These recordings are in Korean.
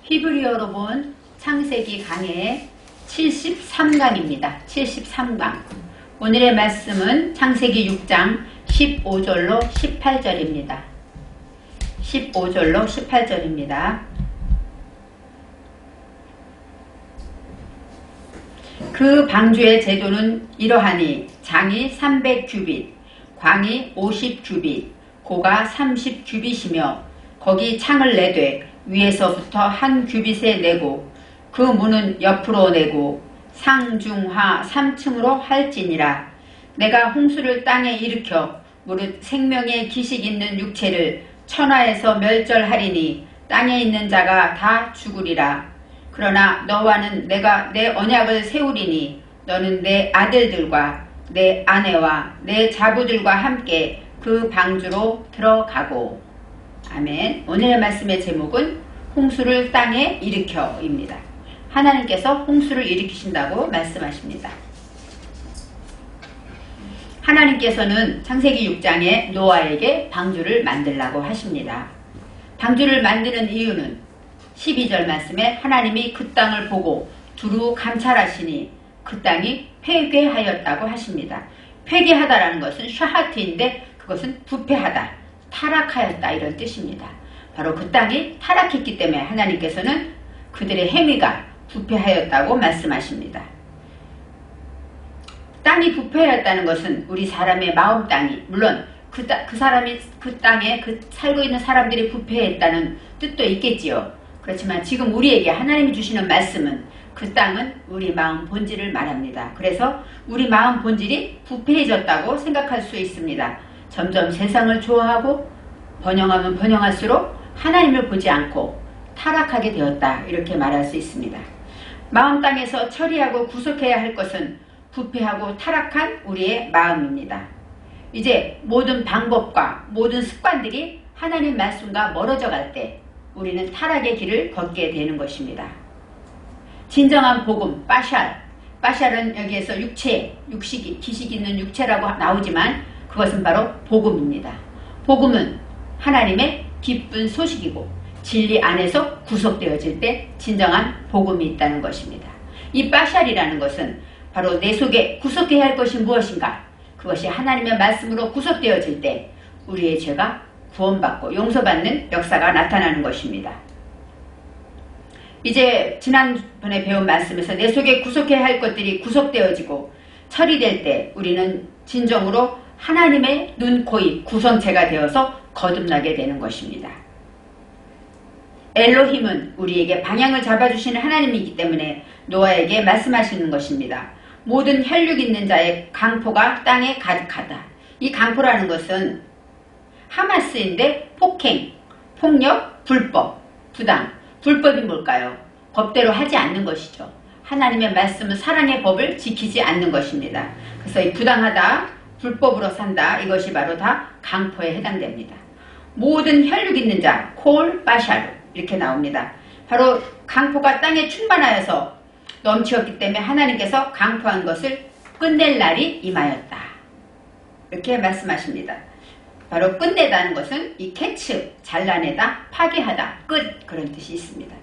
히브리어로 본 창세기 강의 73강입니다. 73강. 오늘의 말씀은 창세기 6장 15절로 18절입니다. 15절로 18절입니다. 그 방주의 제도는 이러하니 장이 300규빗, 광이 50규빗, 고가 30규빗이며 거기 창을 내되 위에서부터 한 규빗에 내고 그 문은 옆으로 내고 상중하 3층으로 할지니라. 내가 홍수를 땅에 일으켜 무릇 생명의 기식 있는 육체를 천하에서 멸절하리니 땅에 있는 자가 다 죽으리라. 그러나 너와는 내가 내 언약을 세우리니 너는 내 아들들과 내 아내와 내 자부들과 함께 그 방주로 들어가고. 아멘. 오늘의 말씀의 제목은 홍수를 땅에 일으켜입니다. 하나님께서 홍수를 일으키신다고 말씀하십니다. 하나님께서는 창세기 6장에 노아에게 방주를 만들라고 하십니다. 방주를 만드는 이유는 12절 말씀에 하나님이 그 땅을 보고 두루 감찰하시니 그 땅이 폐괴하였다고 하십니다. 폐괴하다라는 것은 샤하트인데 그것은 부패하다, 타락하였다 이런 뜻입니다. 바로 그 땅이 타락했기 때문에 하나님께서는 그들의 행위가 부패하였다고 말씀하십니다. 땅이 부패하였다는 것은 우리 사람의 마음 땅이, 물론 그 땅에 살고 있는 사람들이 부패했다는 뜻도 있겠지요. 그렇지만 지금 우리에게 하나님이 주시는 말씀은 그 땅은 우리 마음 본질을 말합니다. 그래서 우리 마음 본질이 부패해졌다고 생각할 수 있습니다. 점점 세상을 좋아하고 번영하면 번영할수록 하나님을 보지 않고 타락하게 되었다 이렇게 말할 수 있습니다. 마음 땅에서 처리하고 구속해야 할 것은 부패하고 타락한 우리의 마음입니다. 이제 모든 방법과 모든 습관들이 하나님 말씀과 멀어져 갈 때 우리는 타락의 길을 걷게 되는 것입니다. 진정한 복음, 빠샬은 여기에서 육체, 기식 있는 육체라고 나오지만 그것은 바로 복음입니다. 복음은 하나님의 기쁜 소식이고 진리 안에서 구속되어질 때 진정한 복음이 있다는 것입니다. 이 빠샬이라는 것은 바로 내 속에 구속해야 할 것이 무엇인가? 그것이 하나님의 말씀으로 구속되어질 때 우리의 죄가 구원받고 용서받는 역사가 나타나는 것입니다. 이제 지난번에 배운 말씀에서 내 속에 구속해야 할 것들이 구속되어지고 처리될 때 우리는 진정으로 하나님의 눈, 코, 입, 구성체가 되어서 거듭나게 되는 것입니다. 엘로힘은 우리에게 방향을 잡아주시는 하나님이기 때문에 노아에게 말씀하시는 것입니다. 모든 혈육 있는 자의 강포가 땅에 가득하다. 이 강포라는 것은 하마스인데 폭행, 폭력, 불법, 부당. 불법이 뭘까요? 법대로 하지 않는 것이죠. 하나님의 말씀은 사랑의 법을 지키지 않는 것입니다. 그래서 이 부당하다, 불법으로 산다, 이것이 바로 다 강포에 해당됩니다. 모든 혈육 있는 자, 콜, 빠샤르 이렇게 나옵니다. 바로 강포가 땅에 충만하여서 넘치었기 때문에 하나님께서 강포한 것을 끝낼 날이 임하였다. 이렇게 말씀하십니다. 바로 끝내다는 것은 이 캐치, 잘라내다, 파괴하다, 끝 그런 뜻이 있습니다.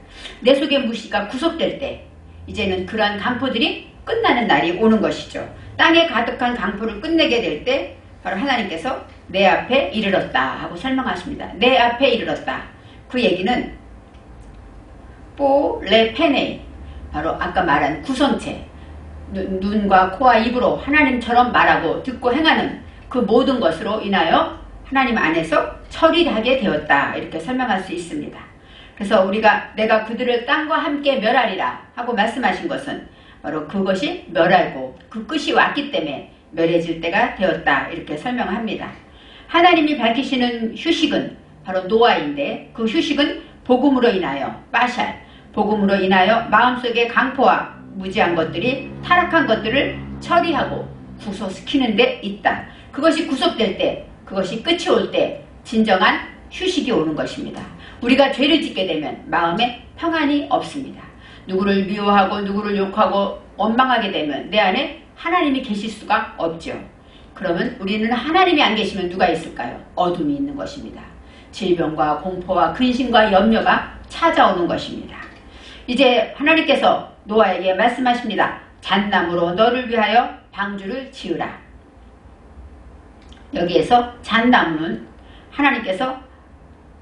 내 속의 무시가 구속될 때 이제는 그러한 강포들이 끝나는 날이 오는 것이죠. 땅에 가득한 강포를 끝내게 될 때 바로 하나님께서 내 앞에 이르렀다 하고 설명하십니다. 내 앞에 이르렀다. 그 얘기는 포레페네, 바로 아까 말한 구성체, 눈과 코와 입으로 하나님처럼 말하고 듣고 행하는 그 모든 것으로 인하여 하나님 안에서 처리하게 되었다 이렇게 설명할 수 있습니다. 그래서 우리가 내가 그들을 땅과 함께 멸하리라 하고 말씀하신 것은 바로 그것이 멸하고 그 끝이 왔기 때문에 멸해질 때가 되었다 이렇게 설명합니다. 하나님이 밝히시는 휴식은 바로 노아인데 그 휴식은 복음으로 인하여 빠샬, 복음으로 인하여 마음속의 강포와 무지한 것들이 타락한 것들을 처리하고 구속시키는 데 있다. 그것이 구속될 때, 그것이 끝이 올 때 진정한 휴식이 오는 것입니다. 우리가 죄를 짓게 되면 마음에 평안이 없습니다. 누구를 미워하고 누구를 욕하고 원망하게 되면 내 안에 하나님이 계실 수가 없죠. 그러면 우리는 하나님이 안 계시면 누가 있을까요? 어둠이 있는 것입니다. 질병과 공포와 근심과 염려가 찾아오는 것입니다. 이제 하나님께서 노아에게 말씀하십니다. 잣나무로 너를 위하여 방주를 지으라. 여기에서 잣나무는 하나님께서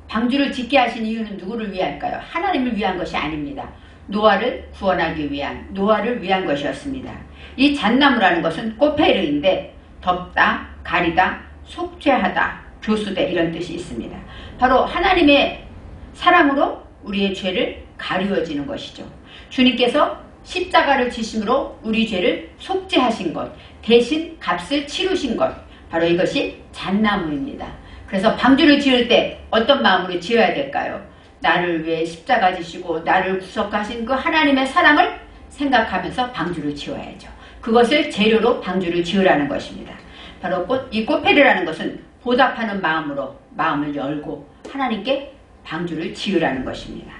방주를 짓게 하신 이유는 누구를 위할까요? 하나님을 위한 것이 아닙니다. 노아를 구원하기 위한, 노아를 위한 것이었습니다. 이 잣나무라는 것은 코페르인데 덮다, 가리다, 속죄하다, 교수대 이런 뜻이 있습니다. 바로 하나님의 사랑으로 우리의 죄를 가리워지는 것이죠. 주님께서 십자가를 지심으로 우리 죄를 속죄하신 것, 대신 값을 치르신 것, 바로 이것이 잣나무입니다. 그래서 방주를 지을 때 어떤 마음으로 지어야 될까요? 나를 위해 십자가 지시고 나를 구속하신 그 하나님의 사랑을 생각하면서 방주를 지어야죠. 그것을 재료로 방주를 지으라는 것입니다. 바로 이 코페르라는 것은 보답하는 마음으로 마음을 열고 하나님께 방주를 지으라는 것입니다.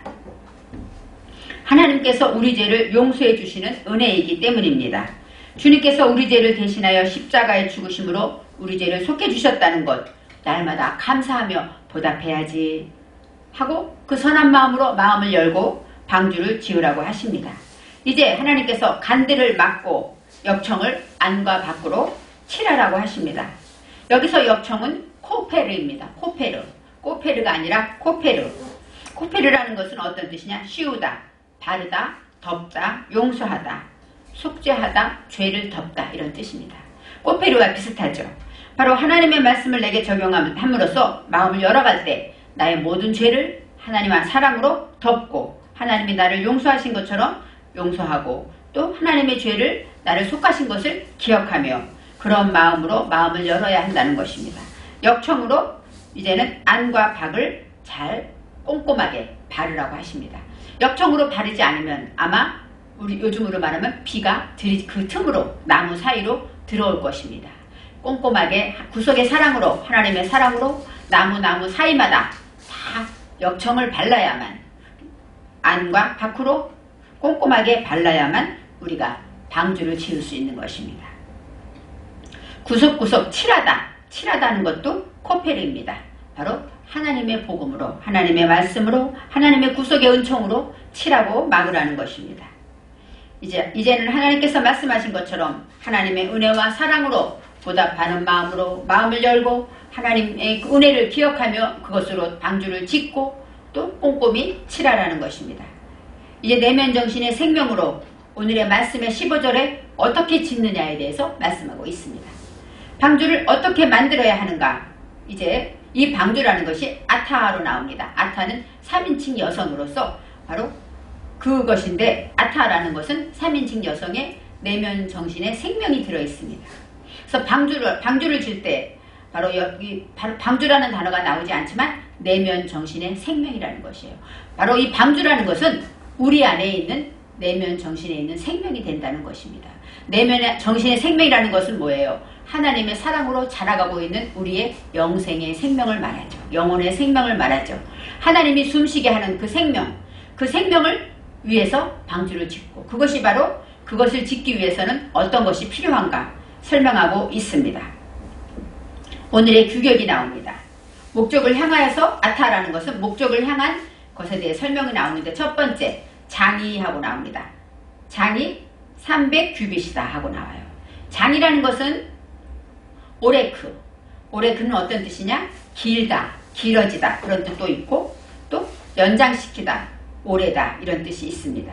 하나님께서 우리 죄를 용서해 주시는 은혜이기 때문입니다. 주님께서 우리 죄를 대신하여 십자가에 죽으심으로 우리 죄를 속해 주셨다는 것, 날마다 감사하며 보답해야지 하고 그 선한 마음으로 마음을 열고 방주를 지으라고 하십니다. 이제 하나님께서 간들을 막고 역청을 안과 밖으로 칠하라고 하십니다. 여기서 역청은 코페르입니다. 코페르가 아니라 코페르. 코페르라는 것은 어떤 뜻이냐? 씌우다, 바르다, 덮다, 용서하다, 속죄하다, 죄를 덮다 이런 뜻입니다. 코페르와 비슷하죠. 바로 하나님의 말씀을 내게 적용함으로써 마음을 열어갈 때 나의 모든 죄를 하나님의 사랑으로 덮고 하나님이 나를 용서하신 것처럼 용서하고 또 하나님의 죄를 나를 속하신 것을 기억하며 그런 마음으로 마음을 열어야 한다는 것입니다. 역청으로 이제는 안과 밖을 잘 꼼꼼하게 바르라고 하십니다. 역청으로 바르지 않으면 아마 우리 요즘으로 말하면 비가 그 틈으로 나무 사이로 들어올 것입니다. 꼼꼼하게 구속의 사랑으로 하나님의 사랑으로 나무 사이마다 다 역청을 발라야만 안과 밖으로 꼼꼼하게 발라야만 우리가 방주를 지을 수 있는 것입니다. 구석구석 칠하다는 것도 코페르입니다. 바로 하나님의 복음으로 하나님의 말씀으로 하나님의 구속의 은총으로 칠하고 막으라는 것입니다. 이제는 하나님께서 말씀하신 것처럼 하나님의 은혜와 사랑으로 보답하는 마음으로 마음을 열고 하나님의 은혜를 기억하며 그것으로 방주를 짓고 또 꼼꼼히 칠하라는 것입니다. 이제 내면 정신의 생명으로 오늘의 말씀의 15절에 어떻게 짓느냐에 대해서 말씀하고 있습니다. 방주를 어떻게 만들어야 하는가? 이제 이 방주라는 것이 아타로 나옵니다. 아타는 3인칭 여성으로서 바로 그것인데 아타라는 것은 3인칭 여성의 내면 정신에 생명이 들어있습니다. 그래서 방주를 질 때 바로 여기 방주라는 단어가 나오지 않지만 내면 정신의 생명이라는 것이에요. 바로 이 방주라는 것은 우리 안에 있는 내면 정신에 있는 생명이 된다는 것입니다. 내면 정신의 생명이라는 것은 뭐예요? 하나님의 사랑으로 자라가고 있는 우리의 영생의 생명을 말하죠. 영혼의 생명을 말하죠. 하나님이 숨쉬게 하는 그 생명을 위해서 방주를 짓고 그것이 바로 그것을 짓기 위해서는 어떤 것이 필요한가 설명하고 있습니다. 오늘의 규격이 나옵니다. 목적을 향하여서 아타라는 것은 목적을 향한 것에 대해 설명이 나오는데 첫 번째 장이하고 나옵니다. 장이 300규빗이다 하고 나와요. 장이라는 것은 오레크는 어떤 뜻이냐? 길다, 길어지다 그런 뜻도 있고 또 연장시키다, 오래다 이런 뜻이 있습니다.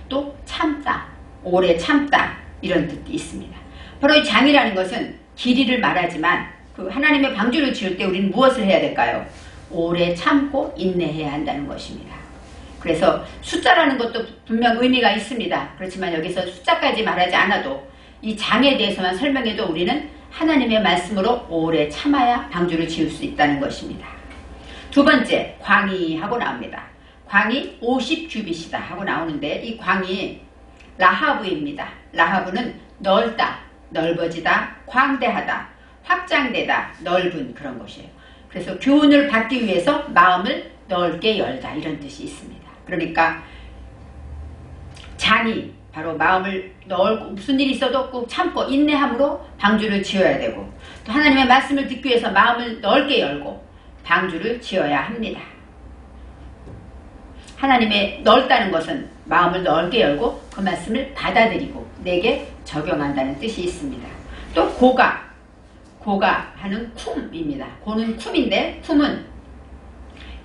또 참다, 오래 참다 이런 뜻이 있습니다. 바로 이 장이라는 것은 길이를 말하지만 그 하나님의 방주를 지을 때 우리는 무엇을 해야 될까요? 오래 참고 인내해야 한다는 것입니다. 그래서 숫자라는 것도 분명 의미가 있습니다. 그렇지만 여기서 숫자까지 말하지 않아도 이 장에 대해서만 설명해도 우리는 하나님의 말씀으로 오래 참아야 방주를 지을 수 있다는 것입니다. 두 번째 광이 하고 나옵니다. 광이 50규빗이다 하고 나오는데 이 광이 라하브입니다. 라하브는 넓다, 넓어지다, 광대하다, 확장되다, 넓은 그런 것이에요. 그래서 교훈을 받기 위해서 마음을 넓게 열다 이런 뜻이 있습니다. 그러니까 장이 바로 마음을 넓고 무슨 일이 있어도 꼭 참고 인내함으로 방주를 지어야 되고 또 하나님의 말씀을 듣기 위해서 마음을 넓게 열고 방주를 지어야 합니다. 하나님의 넓다는 것은 마음을 넓게 열고 그 말씀을 받아들이고 내게 적용한다는 뜻이 있습니다. 또 고가 하는 쿰입니다. 고는 쿰인데 쿰은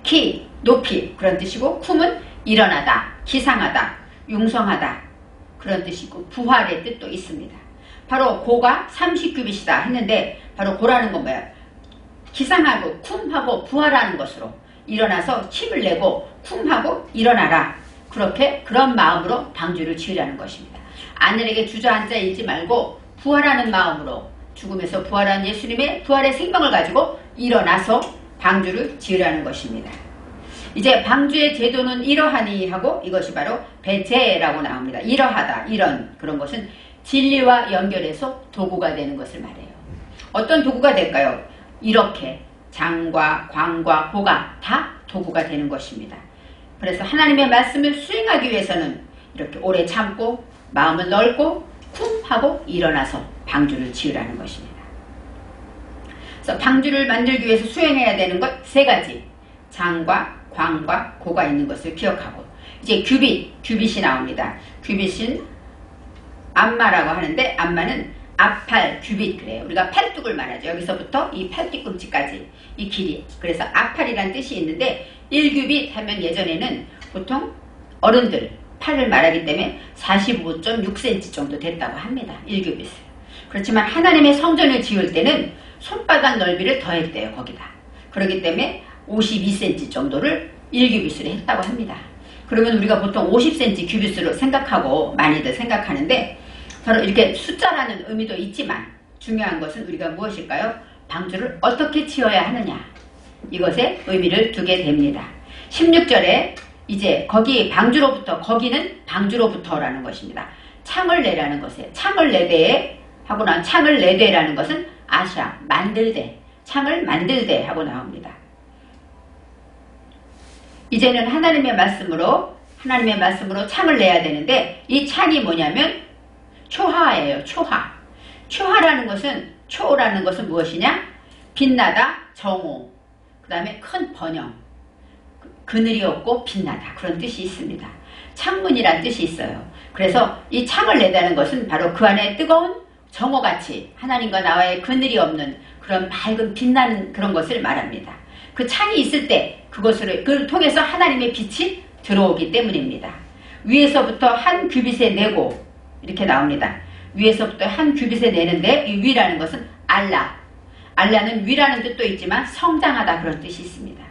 키, 높이 그런 뜻이고 쿰은 일어나다, 기상하다, 융성하다 그런 뜻이고 부활의 뜻도 있습니다. 바로 고가 30규빗이다 했는데 바로 고라는 건 뭐야? 기상하고 쿰하고 부활하는 것으로 일어나서 힘을 내고 쿰하고 일어나라. 그런 마음으로 방주를 지으라는 것입니다. 아들에게 주저앉아 있지 말고 부활하는 마음으로 죽음에서 부활한 예수님의 부활의 생명을 가지고 일어나서 방주를 지으라는 것입니다. 이제 방주의 제도는 이러하니 하고 이것이 바로 배제라고 나옵니다. 이러하다, 이런 그런 것은 진리와 연결해서 도구가 되는 것을 말해요. 어떤 도구가 될까요? 이렇게 장과 광과 고가 다 도구가 되는 것입니다. 그래서 하나님의 말씀을 수행하기 위해서는 이렇게 오래 참고 마음을 넓고 쿰하고 일어나서 방주를 지으라는 것입니다. 그래서 방주를 만들기 위해서 수행해야 되는 것 세 가지. 장과 광과 고가 있는 것을 기억하고 이제 규빗이 나옵니다. 규빗은 암마라고 하는데 암마는 앞팔 규빗 그래요. 우리가 팔뚝을 말하죠. 여기서부터 이 팔뒤꿈치까지 이 길이. 그래서 앞팔이란 뜻이 있는데 1규빗 하면 예전에는 보통 어른들 팔을 말하기 때문에 45.6cm 정도 됐다고 합니다. 1규빗을. 그렇지만 하나님의 성전을 지을 때는 손바닥 넓이를 더했대요. 거기다. 그렇기 때문에 52cm 정도를 1규빗으로 했다고 합니다. 그러면 우리가 보통 50cm 규빗으로 생각하고 많이들 생각하는데 바로 이렇게 숫자라는 의미도 있지만 중요한 것은 우리가 무엇일까요? 방주를 어떻게 지어야 하느냐. 이것에 의미를 두게 됩니다. 16절에 이제 거기 방주로부터 거기는 방주로부터라는 것입니다. 창을 내라는 것에 창을 내되 하고 난 창을 내되라는 것은 아샤 만들되 창을 만들되 하고 나옵니다. 이제는 하나님의 말씀으로 창을 내야 되는데 이 창이 뭐냐면 초하예요. 초하라는 것은 무엇이냐? 빛나다, 정오, 그 다음에 큰 번영, 그늘이 없고 빛나다 그런 뜻이 있습니다. 창문이란 뜻이 있어요. 그래서 이 창을 내다는 것은 바로 그 안에 뜨거운 정오같이 하나님과 나와의 그늘이 없는 그런 맑은 빛나는 그런 것을 말합니다. 그 창이 있을 때 그걸 통해서 하나님의 빛이 들어오기 때문입니다. 위에서부터 한 규빗에 내고 이렇게 나옵니다. 위에서부터 한 규빗에 내는데 이 위라는 것은 알라는 위라는 뜻도 있지만 성장하다 그런 뜻이 있습니다.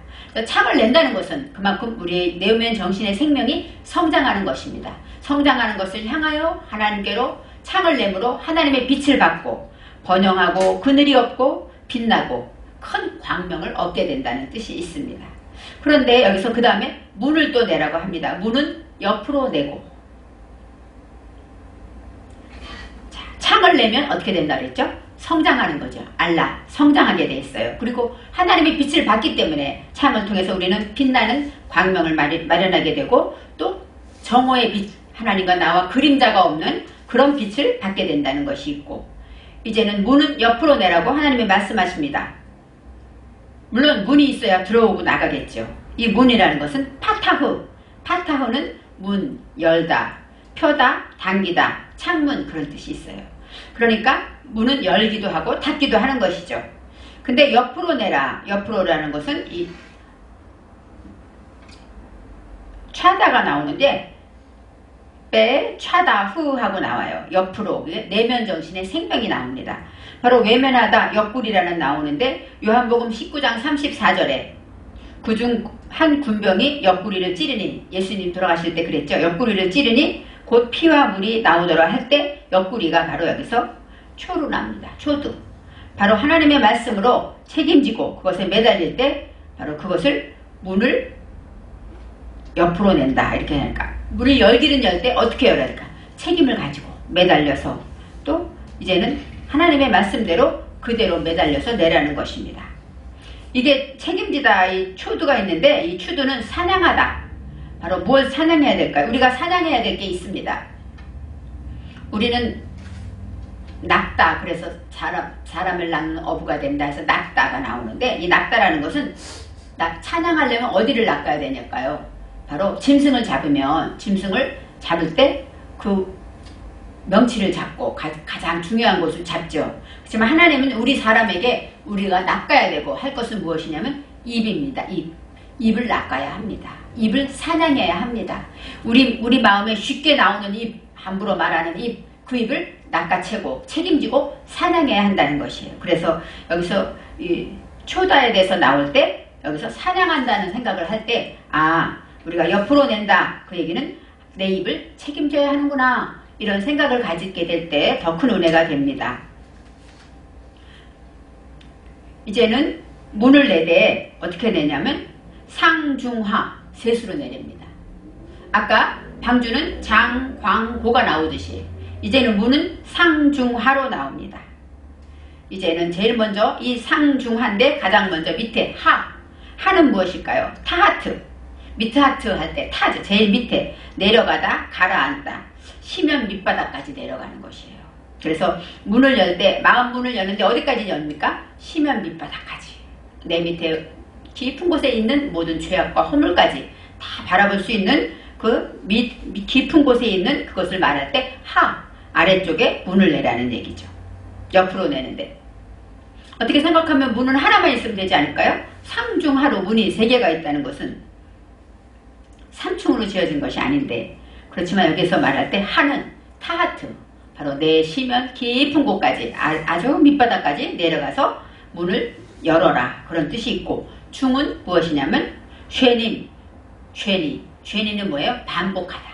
창을 낸다는 것은 그만큼 우리의 내면 정신의 생명이 성장하는 것입니다. 성장하는 것을 향하여 하나님께로 창을 내므로 하나님의 빛을 받고 번영하고 그늘이 없고 빛나고 큰 광명을 얻게 된다는 뜻이 있습니다. 그런데 여기서 그 다음에 문을 또 내라고 합니다. 문은 옆으로 내고 자, 창을 내면 어떻게 된다 그랬죠? 성장하는 거죠. 성장하게 돼 있어요. 그리고 하나님의 빛을 받기 때문에 창을 통해서 우리는 빛나는 광명을 마련하게 되고 또 정오의 빛, 하나님과 나와 그림자가 없는 그런 빛을 받게 된다는 것이 있고 이제는 문은 옆으로 내라고 하나님이 말씀하십니다. 물론 문이 있어야 들어오고 나가겠죠. 이 문이라는 것은 파타흐는 문, 열다, 펴다, 당기다, 창문 그런 뜻이 있어요. 그러니까 문은 열기도 하고 닫기도 하는 것이죠. 근데 옆으로 내라, 옆으로라는 것은 이 차다가 나오는데 차다 후 하고 나와요. 옆으로 내면 정신의 생명이 나옵니다. 바로 외면하다 옆구리라는 나오는데 요한복음 19장 34절에 그중 한 군병이 옆구리를 찌르니 예수님 돌아가실 때 그랬죠. 옆구리를 찌르니 곧 피와 물이 나오더라 할 때 옆구리가 바로 여기서 초로 나옵니다. 초두. 바로 하나님의 말씀으로 책임지고 그것에 매달릴 때 바로 그것을 문을 옆으로 낸다. 이렇게 하니까 문을 열기는 열 때 어떻게 열어야 할까? 책임을 가지고 매달려서 또 이제는 하나님의 말씀대로 그대로 매달려서 내라는 것입니다. 이게 책임지다 이 추두가 있는데 이 추두는 사냥하다. 바로 뭘 사냥해야 될까요? 우리가 사냥해야 될 게 있습니다. 우리는 낙다 그래서 사람을 낳는 어부가 된다 해서 낙다가 나오는데 이 낙다라는 것은 찬양하려면 어디를 낚아야 되냐까요? 바로 짐승을 잡으면 짐승을 잡을 때 그 명치를 잡고 가장 중요한 곳을 잡죠. 그렇지만 하나님은 우리 사람에게 우리가 낚아야 되고 할 것은 무엇이냐면 입입니다. 입을 낚아야 합니다. 입을 사냥해야 합니다. 우리 마음에 쉽게 나오는 입, 함부로 말하는 입, 그 입을 낚아채고 책임지고 사냥해야 한다는 것이에요. 그래서 여기서 이 초다에 대해서 나올 때 여기서 사냥한다는 생각을 할 때 우리가 옆으로 낸다. 그 얘기는 내 입을 책임져야 하는구나. 이런 생각을 가지게 될 때 더 큰 은혜가 됩니다. 이제는 문을 내되 어떻게 내냐면 상중하 셋으로 내립니다. 아까 방주는 장, 광, 고가 나오듯이 이제는 문은 상중하로 나옵니다. 이제는 제일 먼저 이 상중하인데 가장 먼저 밑에 하는 무엇일까요? 타하트. 밑에 하트 할 때 타죠. 제일 밑에 내려가다 가라앉다. 시면 밑바닥까지 내려가는 것이에요. 그래서 문을 열 때 마음 문을 여는데 어디까지 엽니까? 시면 밑바닥까지. 내 밑에 깊은 곳에 있는 모든 죄악과 허물까지 다 바라볼 수 있는 그 깊은 곳에 있는 그것을 말할 때 아래쪽에 문을 내라는 얘기죠. 옆으로 내는데 어떻게 생각하면 문은 하나만 있으면 되지 않을까요? 상중하로 문이 3개가 있다는 것은 3층으로 지어진 것이 아닌데 그렇지만 여기서 말할 때 하는 타하트 바로 내 시면 깊은 곳까지 아주 밑바닥까지 내려가서 문을 열어라 그런 뜻이 있고 중은 무엇이냐면 쉐니는 뭐예요? 반복하다.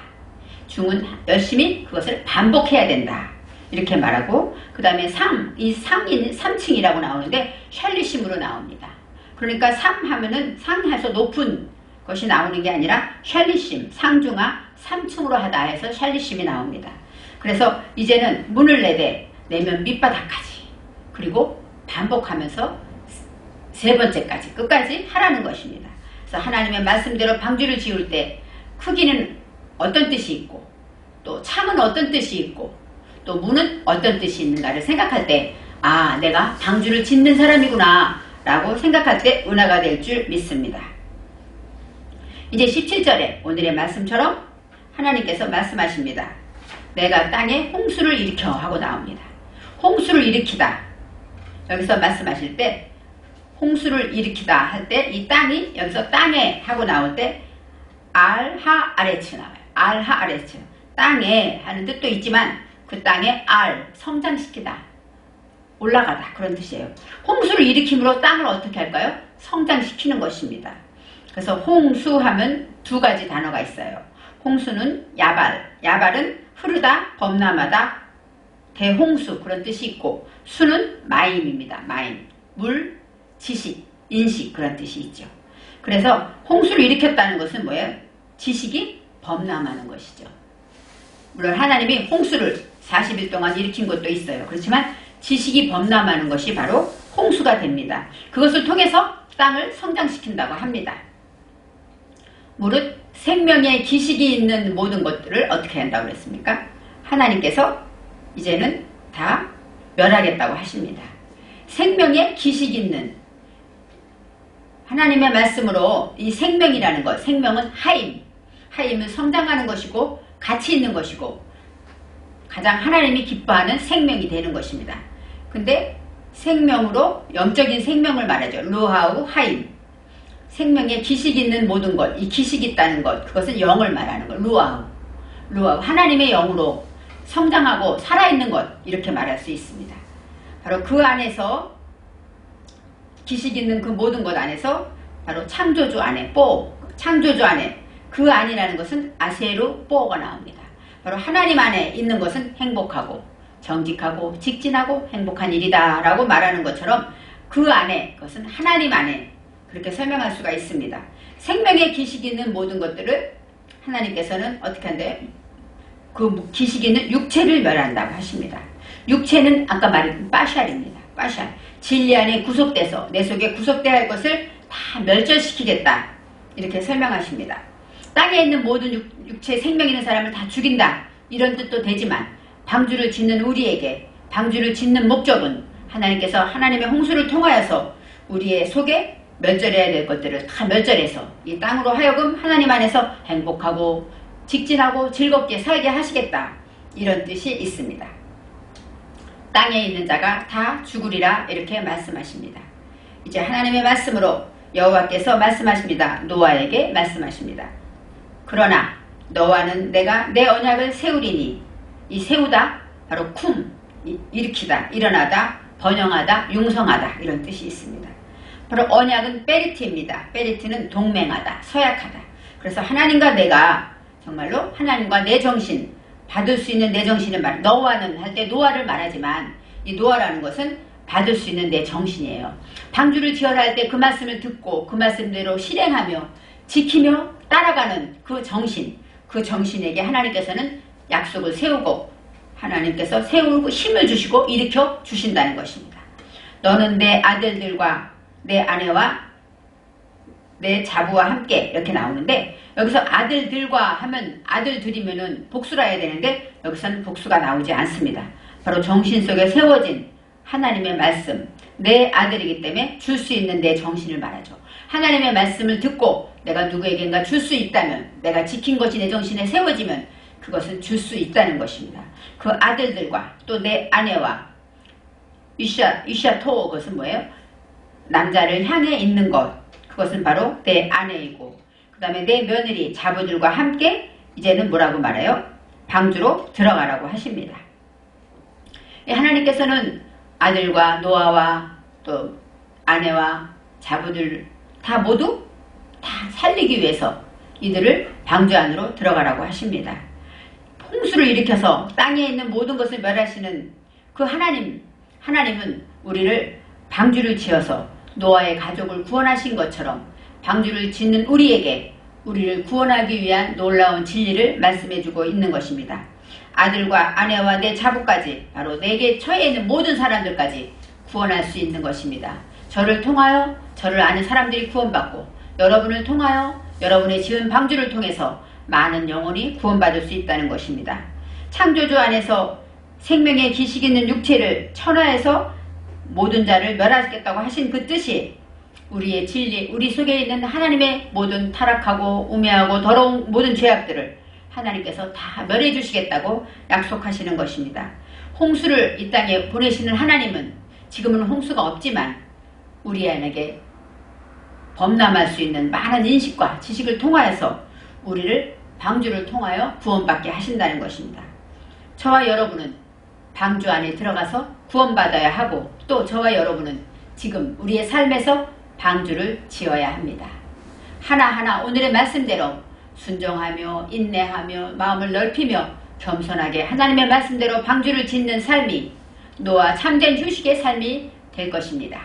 중은 열심히 그것을 반복해야 된다. 이렇게 말하고 그 다음에 이 3층이라고 나오는데 샬리심으로 나옵니다. 그러니까 3 하면은 상해서 높은 것이 나오는 게 아니라 샬리심, 상중하 3층으로 하다 해서 샬리심이 나옵니다. 그래서 이제는 문을 내면 밑바닥까지 그리고 반복하면서 3번째까지 끝까지 하라는 것입니다. 그래서 하나님의 말씀대로 방주를 지을 때 크기는 어떤 뜻이 있고 또 창은 어떤 뜻이 있고 또 문은 어떤 뜻이 있는가를 생각할 때 내가 방주를 짓는 사람이구나 라고 생각할 때 은혜가 될 줄 믿습니다. 이제 17절에 오늘의 말씀처럼 하나님께서 말씀하십니다. 내가 땅에 홍수를 일으켜 하고 나옵니다. 홍수를 일으키다. 여기서 말씀하실 때 홍수를 일으키다 할 때 이 땅이 여기서 땅에 하고 나올 때 알하아레츠 나와요. 알하아레츠. 땅에 하는 뜻도 있지만 그 땅에 성장시키다. 올라가다. 그런 뜻이에요. 홍수를 일으킴으로 땅을 어떻게 할까요? 성장시키는 것입니다. 그래서 홍수하면 2가지 단어가 있어요. 홍수는 야발은 흐르다, 범람하다, 대홍수 그런 뜻이 있고 수는 마임입니다. 마임, 물, 지식, 인식 그런 뜻이 있죠. 그래서 홍수를 일으켰다는 것은 뭐예요? 지식이 범람하는 것이죠. 물론 하나님이 홍수를 40일 동안 일으킨 것도 있어요. 그렇지만 지식이 범람하는 것이 바로 홍수가 됩니다. 그것을 통해서 땅을 성장시킨다고 합니다. 무릇 생명의 기식이 있는 모든 것들을 어떻게 한다고 그랬습니까? 하나님께서 이제는 다 멸하겠다고 하십니다. 생명의 기식이 있는 하나님의 말씀으로 이 생명이라는 것, 생명은 하임은 성장하는 것이고 가치 있는 것이고 가장 하나님이 기뻐하는 생명이 되는 것입니다. 근데 생명으로 영적인 생명을 말하죠. 루하우 하임. 생명에 기식이 있는 모든 것, 이 기식이 있다는 것, 그것은 영을 말하는 것. 루하우. 하나님의 영으로 성장하고 살아있는 것, 이렇게 말할 수 있습니다. 바로 그 안에서 기식 있는 그 모든 것 안에서 바로 창조주 안에 창조주 안에 그 안이라는 것은 아세루 뽀가 나옵니다. 바로 하나님 안에 있는 것은 행복하고 정직하고 직진하고 행복한 일이다 라고 말하는 것처럼 그 안에 그것은 하나님 안에 그렇게 설명할 수가 있습니다. 생명의 기식이 있는 모든 것들을 하나님께서는 어떻게 한대요? 그 기식이 있는 육체를 멸한다고 하십니다. 육체는 아까 말했던 빠샬입니다. 빠샬. 진리 안에 구속돼서 내 속에 구속돼야 할 것을 다 멸절시키겠다. 이렇게 설명하십니다. 땅에 있는 모든 육체 생명 있는 사람을 다 죽인다. 이런 뜻도 되지만 방주를 짓는 우리에게 방주를 짓는 목적은 하나님께서 하나님의 홍수를 통하여서 우리의 속에 멸절해야 될 것들을 다 멸절해서 이 땅으로 하여금 하나님 안에서 행복하고 직진하고 즐겁게 살게 하시겠다. 이런 뜻이 있습니다. 땅에 있는 자가 다 죽으리라 이렇게 말씀하십니다. 이제 하나님의 말씀으로 여호와께서 말씀하십니다. 노아에게 말씀하십니다. 그러나 너와는 내가 내 언약을 세우리니, 이 세우다 바로 쿰, 일으키다, 일어나다, 번영하다, 융성하다 이런 뜻이 있습니다. 바로 언약은 베리트입니다. 베리트는 동맹하다, 서약하다. 그래서 하나님과 내가 정말로 하나님과 내 정신, 받을 수 있는 내 정신을 말, 너와는 할 때 노아를 말하지만 이 노아라는 것은 받을 수 있는 내 정신이에요. 방주를 지어라 할 때 그 말씀을 듣고 그 말씀대로 실행하며 지키며 따라가는 그 정신, 그 정신에게 하나님께서는 약속을 세우고 하나님께서 세우고 힘을 주시고 일으켜 주신다는 것입니다. 너는 내 아들들과 내 아내와 내 자부와 함께 이렇게 나오는데, 여기서 아들들과 하면 아들들이면은 복수라 해야 되는데 여기서는 복수가 나오지 않습니다. 바로 정신 속에 세워진 하나님의 말씀, 내 아들이기 때문에 줄 수 있는 내 정신을 말하죠. 하나님의 말씀을 듣고 내가 누구에겐가 줄 수 있다면, 내가 지킨 것이 내 정신에 세워지면 그것은 줄 수 있다는 것입니다. 그 아들들과 또 내 아내와 이샤토, 그것은 뭐예요? 남자를 향해 있는 것, 그것은 바로 내 아내이고, 그 다음에 내 며느리 자부들과 함께 이제는 뭐라고 말해요? 방주로 들어가라고 하십니다. 하나님께서는 아들과 노아와 또 아내와 자부들 다 모두 다 살리기 위해서 이들을 방주 안으로 들어가라고 하십니다. 홍수를 일으켜서 땅에 있는 모든 것을 멸하시는 그 하나님은 우리를 방주를 지어서 노아의 가족을 구원하신 것처럼 방주를 짓는 우리에게 우리를 구원하기 위한 놀라운 진리를 말씀해주고 있는 것입니다. 아들과 아내와 내 자부까지, 바로 내게 처해 있는 모든 사람들까지 구원할 수 있는 것입니다. 저를 통하여 저를 아는 사람들이 구원받고, 여러분을 통하여 여러분의 지은 방주를 통해서 많은 영혼이 구원받을 수 있다는 것입니다. 창조주 안에서 생명의 기식 있는 육체를 천하에서 모든 자를 멸하겠다고 하신 그 뜻이 우리의 진리, 우리 속에 있는 하나님의 모든 타락하고 우매하고 더러운 모든 죄악들을 하나님께서 다 멸해 주시겠다고 약속하시는 것입니다. 홍수를 이 땅에 보내시는 하나님은 지금은 홍수가 없지만 우리에게 범람할 수 있는 많은 인식과 지식을 통하여서 우리를 방주를 통하여 구원받게 하신다는 것입니다. 저와 여러분은 방주 안에 들어가서 구원받아야 하고, 또 저와 여러분은 지금 우리의 삶에서 방주를 지어야 합니다. 하나하나 오늘의 말씀대로 순종하며 인내하며 마음을 넓히며 겸손하게 하나님의 말씀대로 방주를 짓는 삶이 노아 참된 휴식의 삶이 될 것입니다.